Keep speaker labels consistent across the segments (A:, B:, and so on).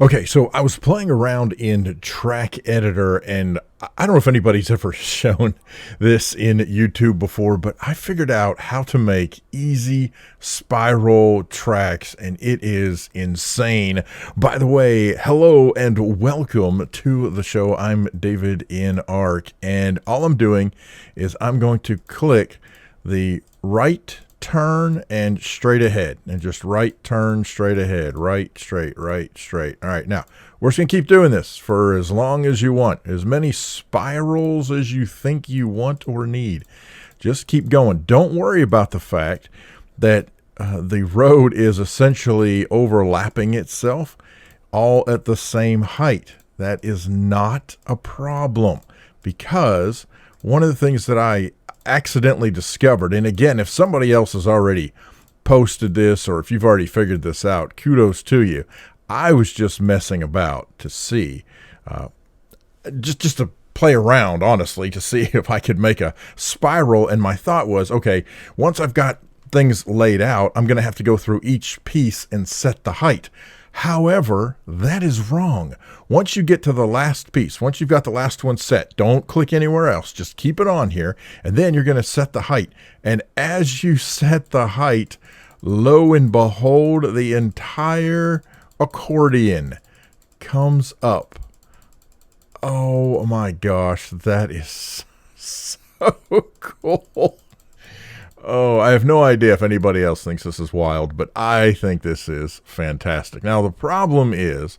A: Okay, so I was playing around in Track Editor, and I don't know if anybody's ever shown this in YouTube before, but I figured out how to make easy spiral tracks, and it is insane. By the way, hello and welcome to the show. I'm davidinark, and all I'm doing is I'm going to click the right turn and straight ahead, and just right turn straight ahead, right straight. All right, now we're just gonna keep doing this for as long as you want, as many spirals as you think you want or need. Just keep going. Don't worry about the fact that the road is essentially overlapping itself all at the same height. That is not a problem, because one of the things that I accidentally discovered, and again, if somebody else has already posted this, or if you've already figured this out, kudos to you. I was just messing about to see, just to play around, honestly, to see if I could make a spiral, and my thought was, okay, once I've got things laid out, I'm going to have to go through each piece and set the height. However, that is wrong. Once you get to the last piece, once you've got the last one set, don't click anywhere else. Just keep it on here, and then you're going to set the height. And as you set the height, lo and behold, the entire accordion comes up. Oh my gosh, that is so cool. Oh, I have no idea if anybody else thinks this is wild, but I think this is fantastic. Now, the problem is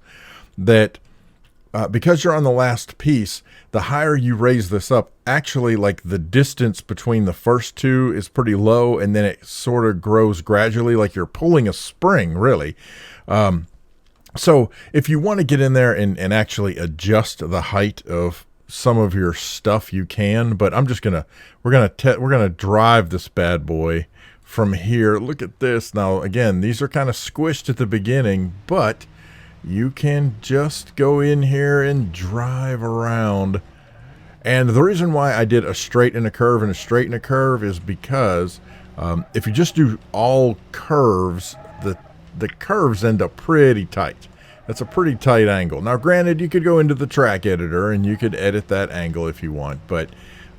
A: that because you're on the last piece, the higher you raise this up, actually, like, the distance between the first two is pretty low, and then it sort of grows gradually, like you're pulling a spring, really. So if you want to get in there and actually adjust the height of some of your stuff, you can, but I'm just we're gonna drive this bad boy from here. Look at this. Now again, these are kind of squished at the beginning, but you can just go in here and drive around. And the reason why I did a straight and a curve and a straight and a curve is because if you just do all curves, the curves end up pretty tight. That's a pretty tight angle. Now, granted, you could go into the track editor and you could edit that angle if you want, but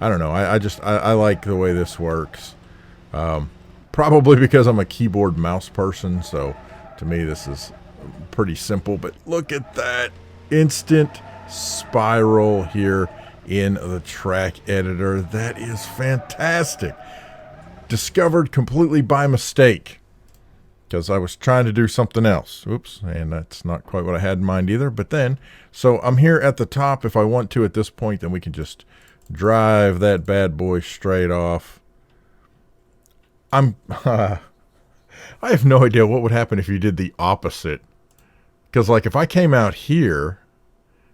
A: I don't know. I like the way this works. Probably because I'm a keyboard mouse person, so to me this is pretty simple. But look at that instant spiral here in the track editor. That is fantastic. Discovered completely by mistake, because I was trying to do something else. Oops, and that's not quite what I had in mind either. But then, so I'm here at the top. If I want to at this point, then we can just drive that bad boy straight off. I have no idea what would happen if you did the opposite. Because, like, if I came out here,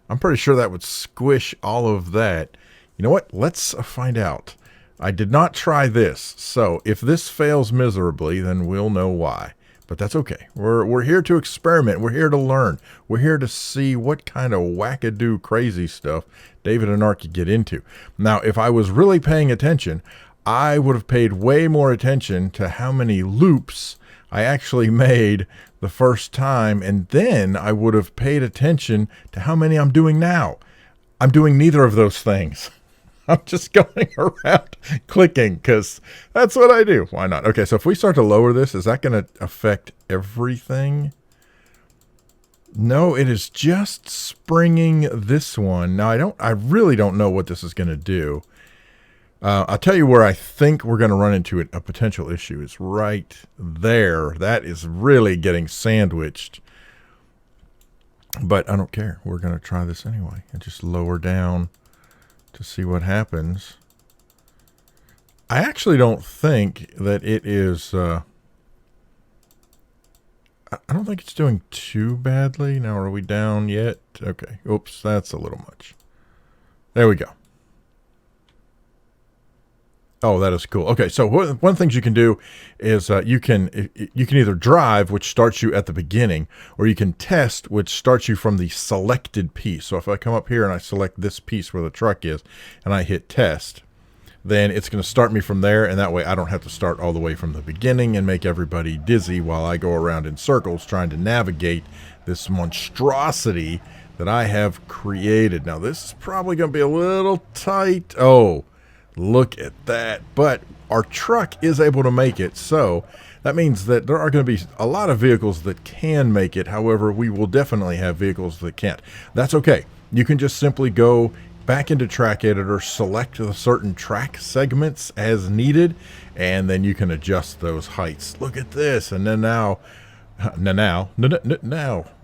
A: I'm pretty sure that would squish all of that. You know what? Let's find out. I did not try this. So if this fails miserably, then we'll know why. But that's okay. We're here to experiment. We're here to learn. We're here to see what kind of wackadoo crazy stuff davidinark could get into. Now, if I was really paying attention, I would have paid way more attention to how many loops I actually made the first time, and then I would have paid attention to how many I'm doing now. I'm doing neither of those things. I'm just going around clicking because that's what I do. Why not? Okay, so if we start to lower this, is that going to affect everything? No, it is just springing this one. Now, I really don't know what this is going to do. I'll tell you where I think we're going to run into a potential issue. It's right there. That is really getting sandwiched. But I don't care. We're going to try this anyway and just lower down to see what happens. I actually don't think that it is, I don't think it's doing too badly. Now, are we down yet? Okay. Oops, that's a little much. There we go. Oh, that is cool. Okay, so one of the things you can do is you can either drive, which starts you at the beginning, or you can test, which starts you from the selected piece. So if I come up here and I select this piece where the truck is, and I hit test, then it's going to start me from there, and that way I don't have to start all the way from the beginning and make everybody dizzy while I go around in circles trying to navigate this monstrosity that I have created. Now, this is probably going to be a little tight. Oh, look at that. But our truck is able to make it, so that means that there are going to be a lot of vehicles that can make it. However, we will definitely have vehicles that can't. That's okay. You can just simply go back into Track Editor, select the certain track segments as needed, and then you can adjust those heights. Look at this. And then now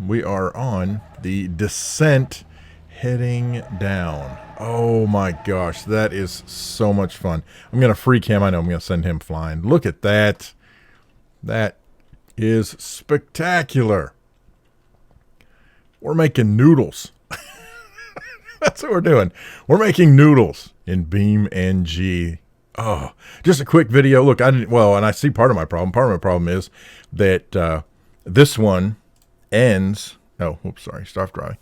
A: we are on the descent heading down. Oh my gosh, that is so much fun. I'm going to freak him. I know I'm going to send him flying. Look at that. That is spectacular. We're making noodles. That's what we're doing. We're making noodles in BeamNG. Oh, just a quick video. Look, and I see part of my problem. Part of my problem is that this one ends. Oh, oops, sorry. Stop driving.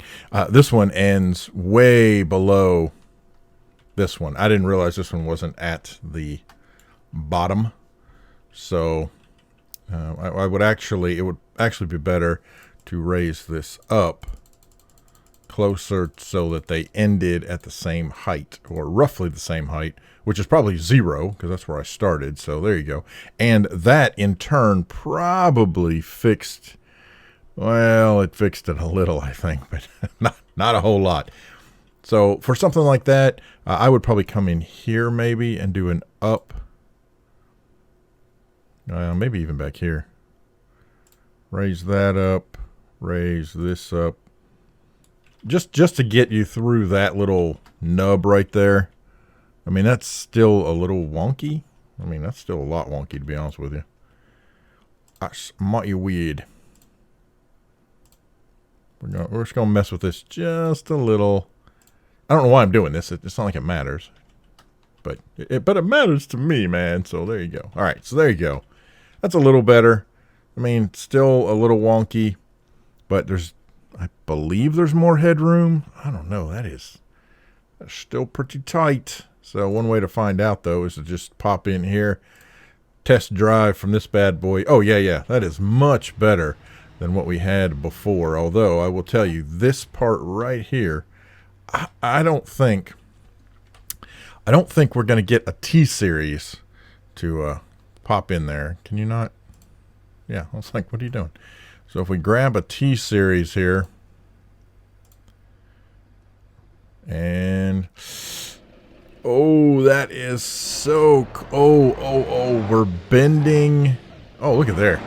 A: This one ends way below this one. I didn't realize this one wasn't at the bottom. So it would actually be better to raise this up closer so that they ended at the same height, or roughly the same height, which is probably 0 because that's where I started. So there you go. And that in turn probably fixed, well, it fixed it a little, I think, but not a whole lot. So for something like that, I would probably come in here maybe and do an up. Maybe even back here. Raise that up. Raise this up. Just to get you through that little nub right there. I mean, that's still a little wonky. I mean, that's still a lot wonky, to be honest with you. That's mighty weird. We're just going to mess with this just a little. I don't know why I'm doing this. It's not like it matters. But it matters to me, man. So there you go. All right, so there you go. That's a little better. I mean, still a little wonky. But I believe there's more headroom. I don't know. That's still pretty tight. So one way to find out, though, is to just pop in here. Test drive from this bad boy. Oh, yeah. That is much better than what we had before. Although, I will tell you, this part right here, I don't think we're going to get a T-Series to pop in there. Can you not? Yeah, I was like, what are you doing? So if we grab a T-Series here, and oh, that is so, we're bending. Oh, look at there.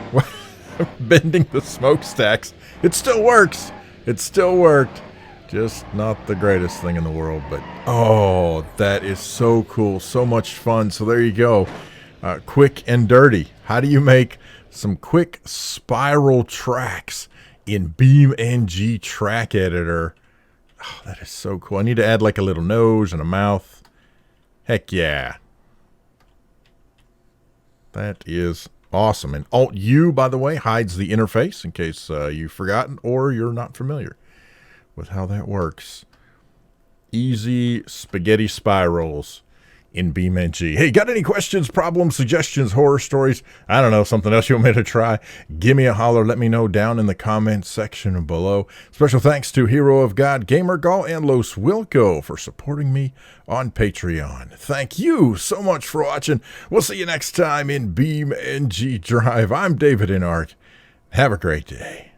A: Bending the smokestacks. It still works. It still worked. Just not the greatest thing in the world, but oh, that is so cool. So much fun. So there you go. Quick and dirty. How do you make some quick spiral tracks in BeamNG Track Editor? Oh, that is so cool. I need to add like a little nose and a mouth. Heck yeah. That is awesome. And Alt-U, by the way, hides the interface in case you've forgotten or you're not familiar with how that works. Easy spaghetti spirals in BeamNG. Hey, got any questions, problems, suggestions, horror stories? I don't know, something else you want me to try? Give me a holler. Let me know down in the comments section below. Special thanks to Hero of God, GamerGull, and LosWilko for supporting me on Patreon. Thank you so much for watching. We'll see you next time in BeamNG Drive. I'm davidinark. Have a great day.